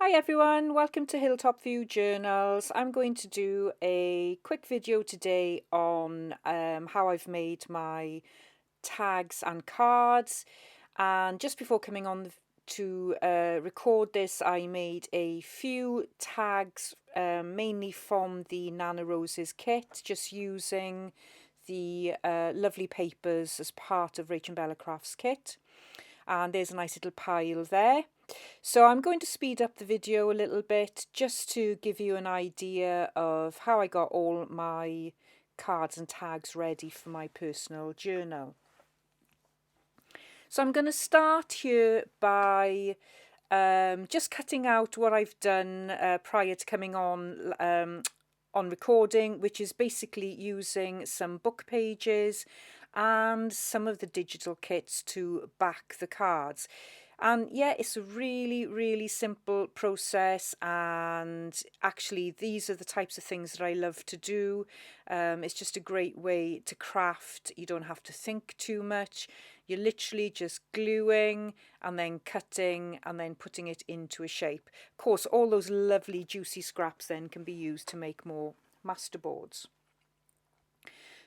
Hi everyone, welcome to Hilltop View Journals. I'm going to do a quick video today on how I've made my tags and cards. And just before coming on to record this, I made a few tags mainly from the Nana Roses kit, just using the lovely papers as part of RachandBella Crafts kit. And there's a nice little pile there. So I'm going to speed up the video a little bit just to give you an idea of how I got all my cards and tags ready for my personal journal. So I'm going to start here by just cutting out what I've done prior to coming on recording, which is basically using some book pages and some of the digital kits to back the cards. And yeah, it's a really simple process, and actually these are the types of things that I love to do. It's just a great way to craft. You don't have to think too much. You're literally just gluing and then cutting and then putting it into a shape. Of course, all those lovely juicy scraps then can be used to make more masterboards.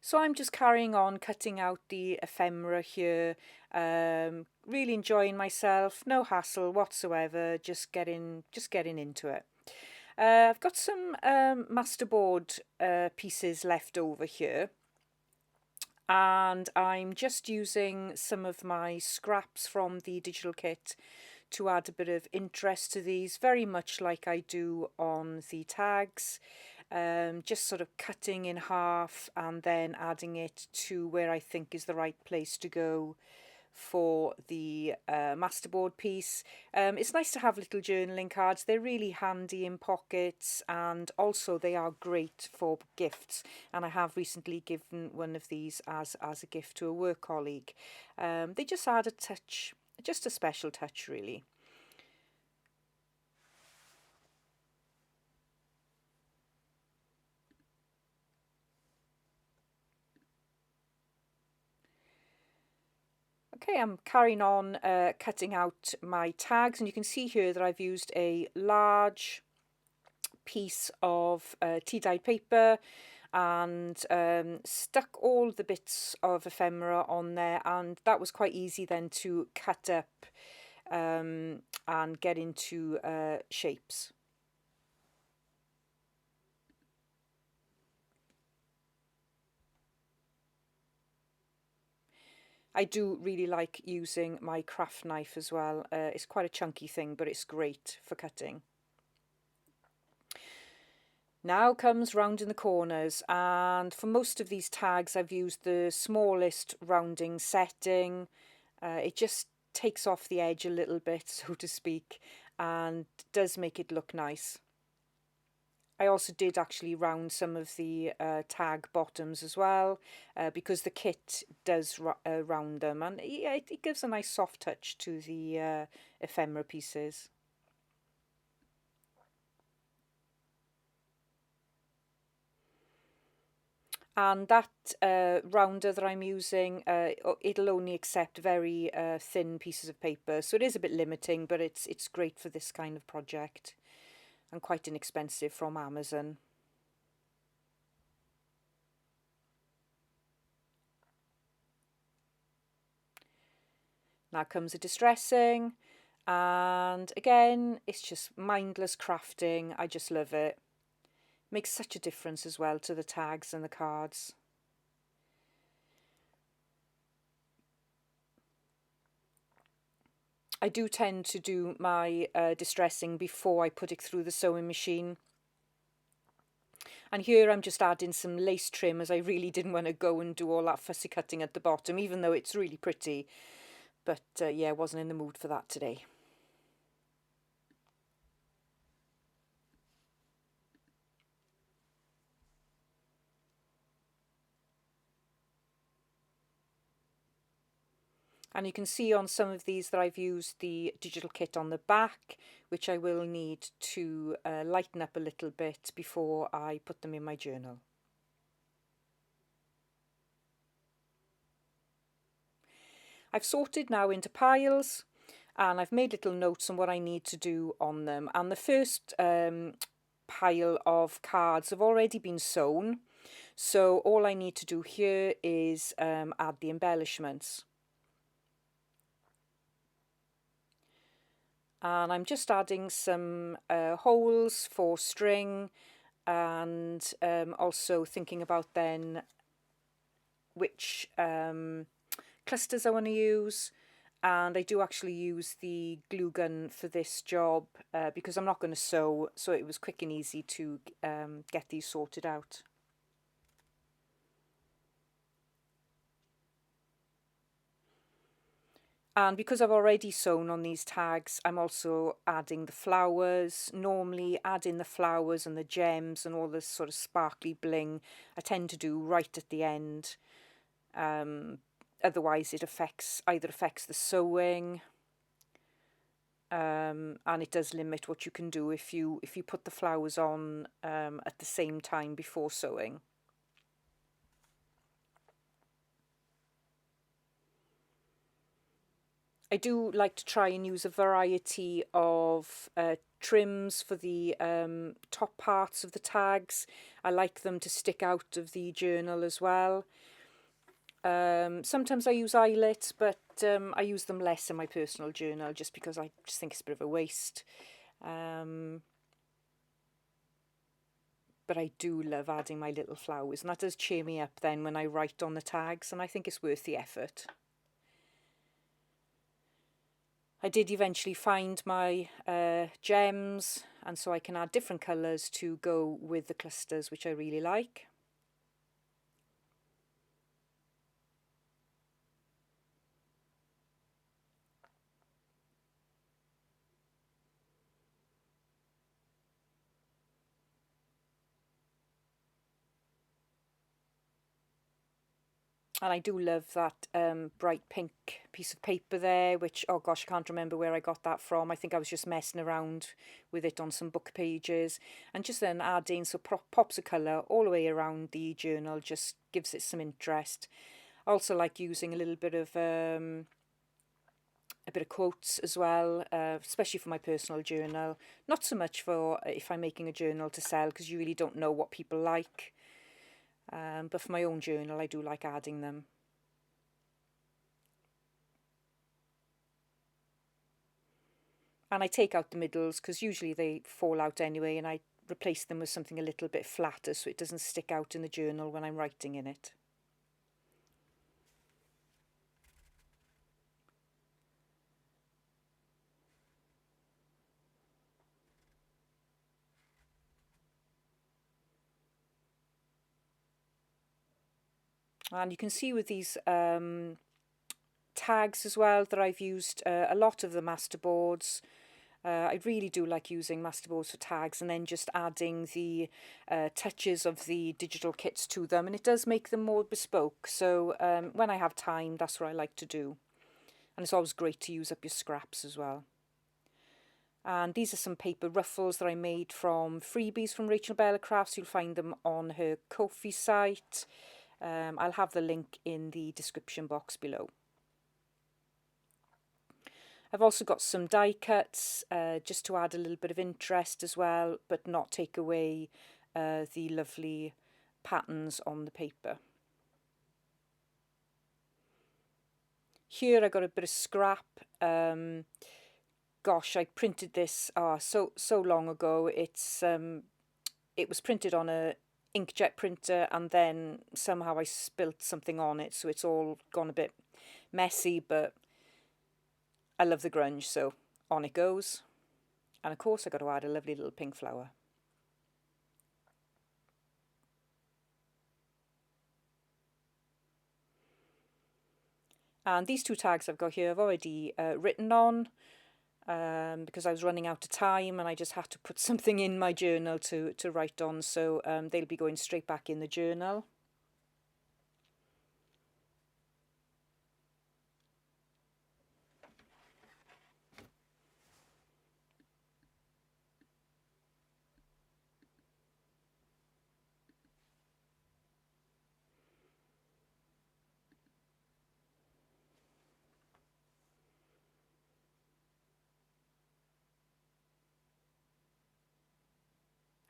So I'm just carrying on cutting out the ephemera here, really enjoying myself, no hassle whatsoever, just getting into it. I've got some masterboard pieces left over here, and I'm just using some of my scraps from the digital kit to add a bit of interest to these, very much like I do on the tags. Just sort of cutting in half and then adding it to where I think is the right place to go for the masterboard piece. It's nice to have little journaling cards. They're really handy in pockets, and also they are great for gifts, and I have recently given one of these as a gift to a work colleague. They just add a touch, just a special touch really. Okay, I'm carrying on cutting out my tags, and you can see here that I've used a large piece of tea-dyed paper and stuck all the bits of ephemera on there, and that was quite easy then to cut up and get into shapes. I do really like using my craft knife as well. It's quite a chunky thing, but it's great for cutting. Now comes rounding the corners, and for most of these tags I've used the smallest rounding setting. It just takes off the edge a little bit, so to speak, and does make it look nice. I also did actually round some of the tag bottoms as well, because the kit does round them, and yeah, it gives a nice soft touch to the ephemera pieces. And that rounder that I'm using, it'll only accept very thin pieces of paper, so it is a bit limiting, but it's great for this kind of project and quite inexpensive from Amazon. Now comes the distressing, and again it's just mindless crafting. I just love it. Makes such a difference as well to the tags and the cards. I do tend to do my distressing before I put it through the sewing machine. And here I'm just adding some lace trim, as I really didn't want to go and do all that fussy cutting at the bottom, even though it's really pretty. But yeah, I wasn't in the mood for that today. And you can see on some of these that I've used the digital kit on the back, which I will need to lighten up a little bit before I put them in my journal. I've sorted now into piles, and I've made little notes on what I need to do on them. And the first pile of cards have already been sewn, so all I need to do here is add the embellishments. And I'm just adding some holes for string, and also thinking about then which clusters I want to use. And I do actually use the glue gun for this job because I'm not going to sew, so it was quick and easy to get these sorted out. And because I've already sewn on these tags, I'm also adding the flowers. Normally adding the flowers and the gems and all this sort of sparkly bling I tend to do right at the end. Otherwise it either affects the sewing, and it does limit what you can do if you put the flowers on at the same time before sewing. I do like to try and use a variety of trims for the top parts of the tags. I like them to stick out of the journal as well. Sometimes I use eyelets, but I use them less in my personal journal just because I just think it's a bit of a waste. But I do love adding my little flowers, and that does cheer me up then when I write on the tags, and I think it's worth the effort. I did eventually find my gems, and so I can add different colours to go with the clusters, which I really like. And I do love that bright pink piece of paper there, which, oh gosh, I can't remember where I got that from. I think I was just messing around with it on some book pages. And just then adding some pops of colour all the way around the journal just gives it some interest. I also like using a bit of quotes as well, especially for my personal journal. Not so much for if I'm making a journal to sell, because you really don't know what people like. But for my own journal, I do like adding them. And I take out the middles because usually they fall out anyway, and I replace them with something a little bit flatter so it doesn't stick out in the journal when I'm writing in it. And you can see with these tags as well that I've used a lot of the masterboards. I really do like using masterboards for tags and then just adding the touches of the digital kits to them, and it does make them more bespoke. So when I have time, that's what I like to do. And it's always great to use up your scraps as well. And these are some paper ruffles that I made from Freebies from RachandBella Crafts. You'll find them on her Ko-fi site. I'll have the link in the description box below. I've also got some die cuts just to add a little bit of interest as well, but not take away the lovely patterns on the paper. Here I got a bit of scrap. Gosh, I printed this so long ago. It was printed on a inkjet printer, and then somehow I spilt something on it, so it's all gone a bit messy, but I love the grunge, so on it goes. And of course I got to add a lovely little pink flower. And these two tags I've got here I've already written on because I was running out of time and I just had to put something in my journal to write on, so they'll be going straight back in the journal.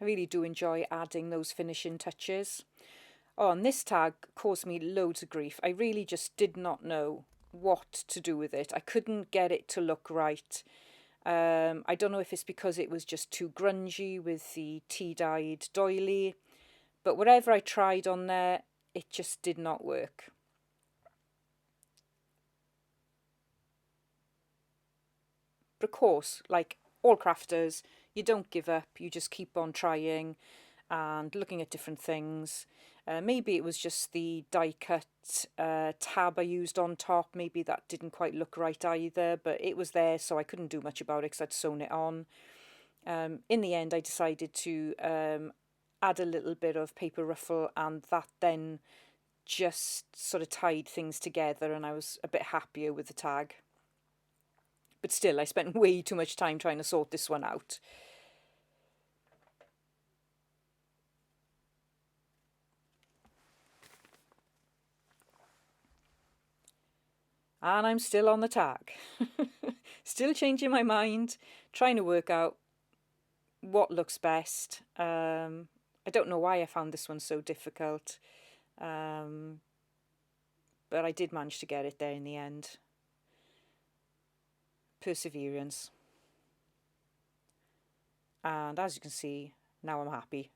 I really do enjoy adding those finishing touches. Oh, and this tag caused me loads of grief. I really just did not know what to do with it. I couldn't get it to look right. I don't know if it's because it was just too grungy with the tea-dyed doily, but whatever I tried on there, it just did not work. But of course, like all crafters, you don't give up, you just keep on trying and looking at different things. Maybe it was just the die cut tab I used on top. Maybe that didn't quite look right either, but it was there, so I couldn't do much about it because I'd sewn it on. In the end, I decided to add a little bit of paper ruffle, and that then just sort of tied things together, and I was a bit happier with the tag. But still, I spent way too much time trying to sort this one out. And I'm still on the tag. Still changing my mind, trying to work out what looks best. I don't know why I found this one so difficult, but I did manage to get it there in the end. Perseverance. And as you can see, now I'm happy.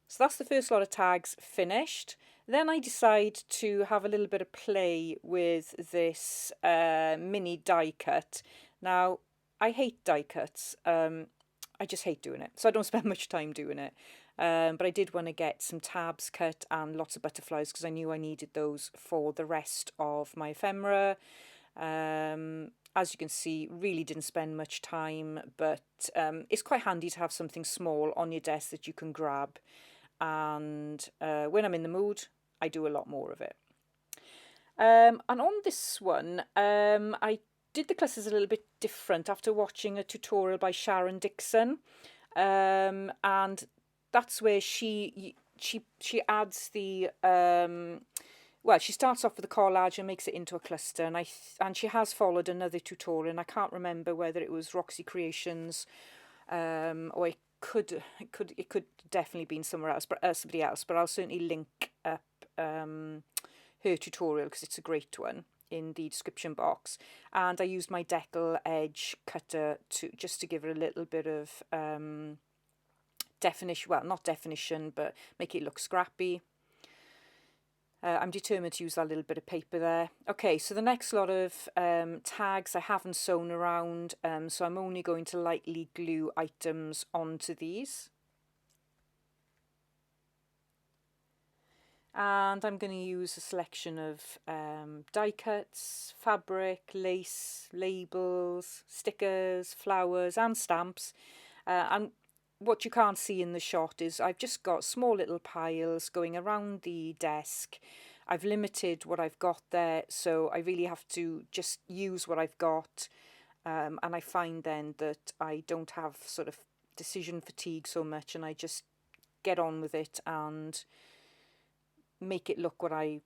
So that's the first lot of tags finished. Then I decide to have a little bit of play with this mini die cut. Now, I hate die cuts. I just hate doing it, so I don't spend much time doing it. But I did want to get some tabs cut and lots of butterflies because I knew I needed those for the rest of my ephemera. As you can see, really didn't spend much time, but it's quite handy to have something small on your desk that you can grab. And when I'm in the mood, I do a lot more of it. And on this one, I did the clusters a little bit different after watching a tutorial by Sharon Dixon, and that's where she adds the well, she starts off with a collage and makes it into a cluster, and she has followed another tutorial, and I can't remember whether it was Roxy Creations, or it could definitely been somewhere else, but somebody else. But I'll certainly link up her tutorial because it's a great one in the description box. And I used my decal edge cutter just to give it a little bit of definition. Well, not definition, but make it look scrappy. I'm determined to use that little bit of paper there. Okay, so the next lot of tags I haven't sewn around, so I'm only going to lightly glue items onto these. And I'm going to use a selection of die cuts, fabric, lace, labels, stickers, flowers and stamps. And what you can't see in the shot is I've just got small little piles going around the desk. I've limited what I've got there, so I really have to just use what I've got. And I find then that I don't have sort of decision fatigue so much, and I just get on with it and make it look what I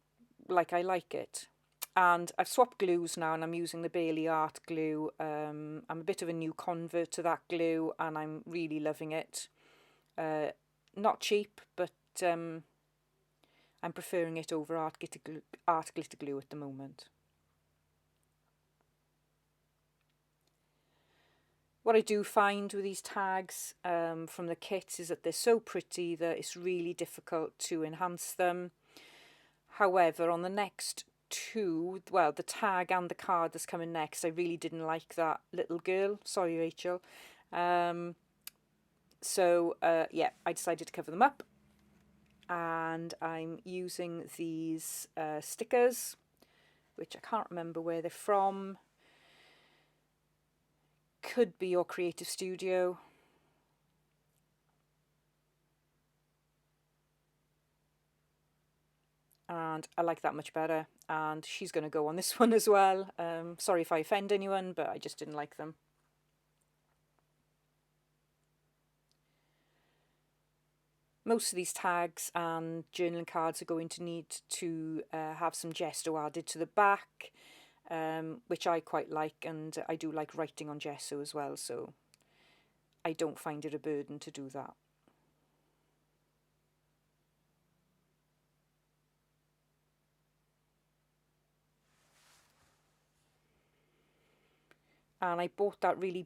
like it. And I've swapped glues now, and I'm using the Bailey Art glue. I'm a bit of a new convert to that glue, and I'm really loving it. Not cheap, but I'm preferring it over art glitter glue at the moment. What I do find with these tags from the kits is that they're so pretty that it's really difficult to enhance them. However, on the next two, well, the tag and the card that's coming next, I really didn't like that little girl. Sorry, Rachel. So yeah, I decided to cover them up, and I'm using these stickers, which I can't remember where they're from. Could be your creative studio. And I like that much better, and she's going to go on this one as well. Sorry if I offend anyone, but I just didn't like them. Most of these tags and journaling cards are going to need to have some gesso added to the back, which I quite like, and I do like writing on gesso as well, so I don't find it a burden to do that. And I bought that really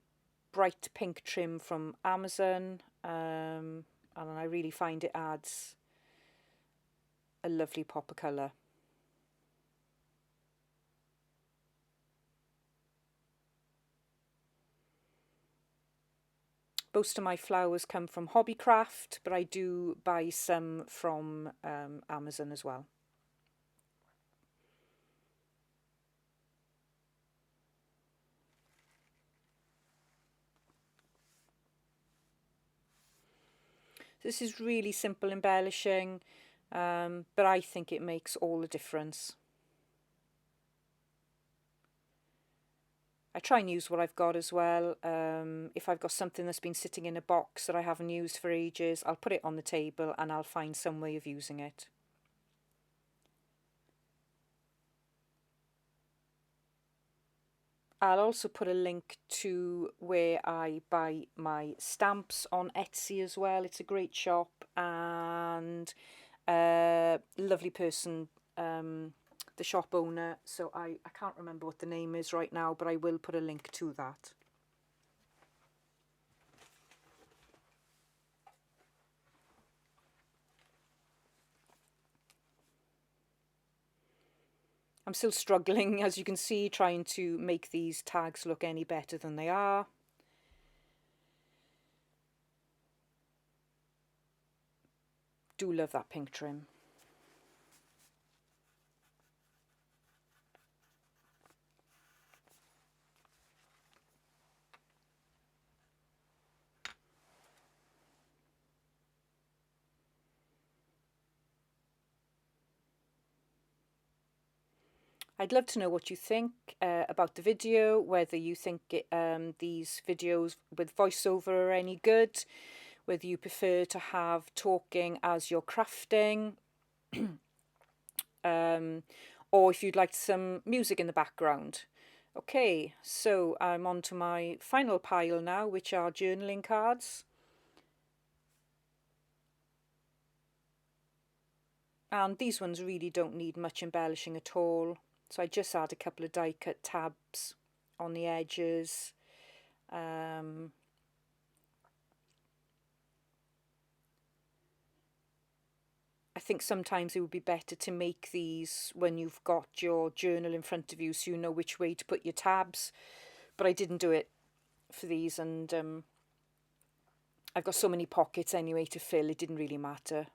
bright pink trim from Amazon, and I really find it adds a lovely pop of colour. Most of my flowers come from Hobbycraft, but I do buy some from Amazon as well. This is really simple embellishing, but I think it makes all the difference. I try and use what I've got as well. If I've got something that's been sitting in a box that I haven't used for ages, I'll put it on the table and I'll find some way of using it. I'll also put a link to where I buy my stamps on Etsy as well. It's a great shop, and a lovely person, the shop owner. So I can't remember what the name is right now, but I will put a link to that. I'm still struggling, as you can see, trying to make these tags look any better than they are. Do love that pink trim. I'd love to know what you think about the video, whether you think these videos with voiceover are any good, whether you prefer to have talking as you're crafting, or if you'd like some music in the background. Okay, so I'm on to my final pile now, which are journaling cards. And these ones really don't need much embellishing at all. So I just add a couple of die cut tabs on the edges. I think sometimes it would be better to make these when you've got your journal in front of you so you know which way to put your tabs. But I didn't do it for these, and I've got so many pockets anyway to fill, it didn't really matter.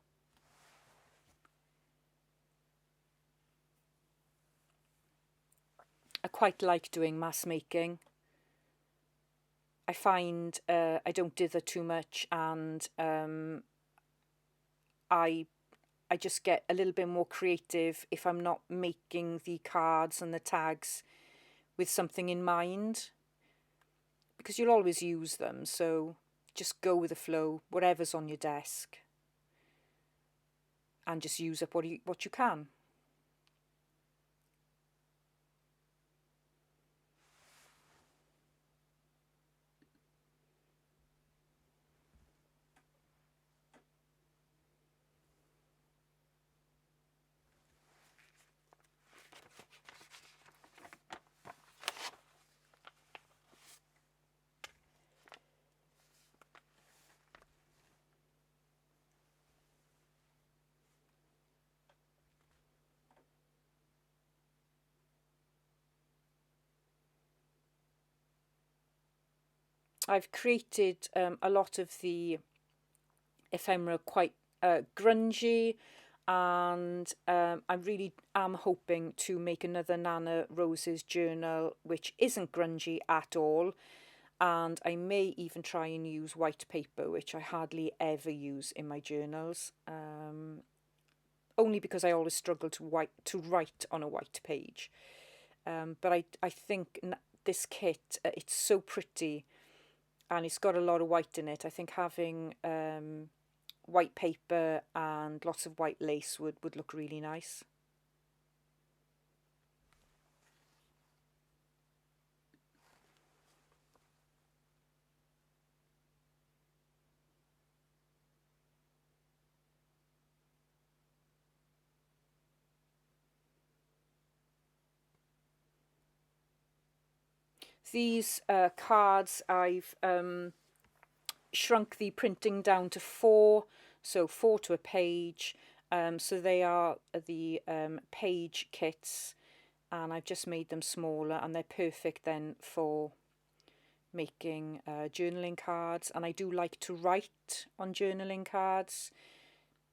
I quite like doing mass making. I find I don't dither too much, and I just get a little bit more creative if I'm not making the cards and the tags with something in mind, because you'll always use them, so just go with the flow, whatever's on your desk, and just use up what you can. I've created a lot of the ephemera quite grungy, and I really am hoping to make another Nana Roses journal which isn't grungy at all, and I may even try and use white paper, which I hardly ever use in my journals, only because I always struggle to write on a white page. But I think this kit, it's so pretty, and it's got a lot of white in it. I think having white paper and lots of white lace would look really nice. These cards, I've shrunk the printing down to 4, so 4 to a page. So they are the page kits, and I've just made them smaller, and they're perfect then for making journaling cards. And I do like to write on journaling cards.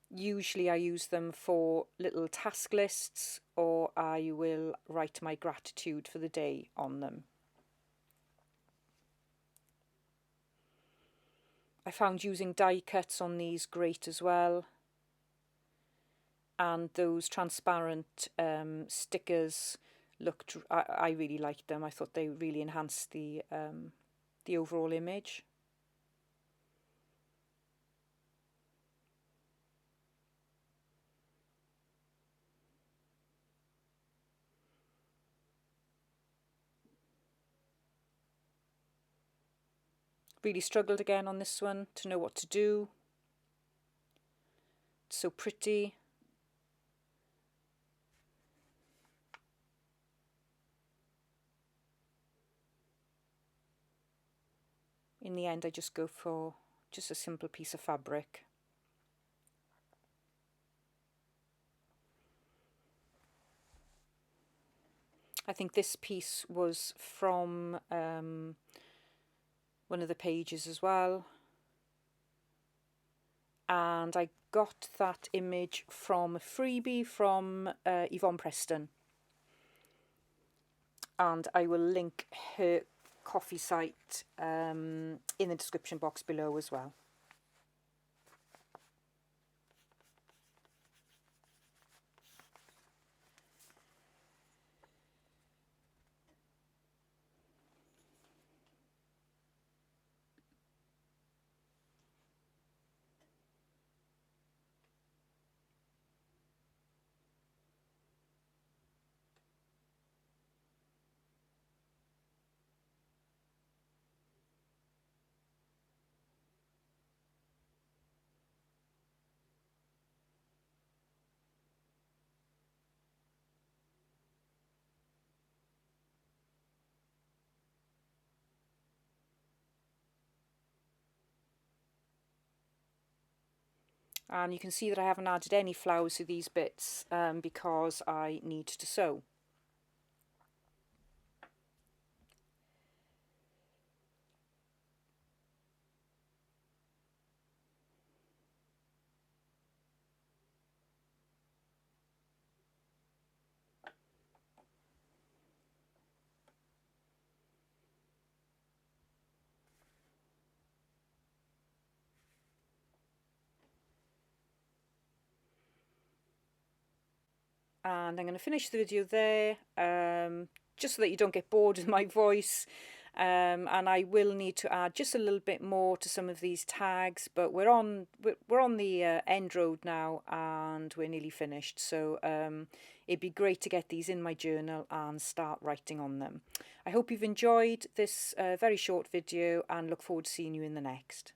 Usually I use them for little task lists, or I will write my gratitude for the day on them. I found using die cuts on these great as well, and those transparent stickers looked, I really liked them. I thought they really enhanced the overall image. Really struggled again on this one to know what to do. It's so pretty. In the end, I just go for just a simple piece of fabric. I think this piece was from one of the pages as well. And I got that image from a freebie from Yvonne Preston. And I will link her coffee site in the description box below as well. And you can see that I haven't added any flowers to these bits because I need to sew. And I'm going to finish the video there, just so that you don't get bored with my voice. And I will need to add just a little bit more to some of these tags, but we're on the end road now, and we're nearly finished. So it'd be great to get these in my journal and start writing on them. I hope you've enjoyed this very short video, and look forward to seeing you in the next.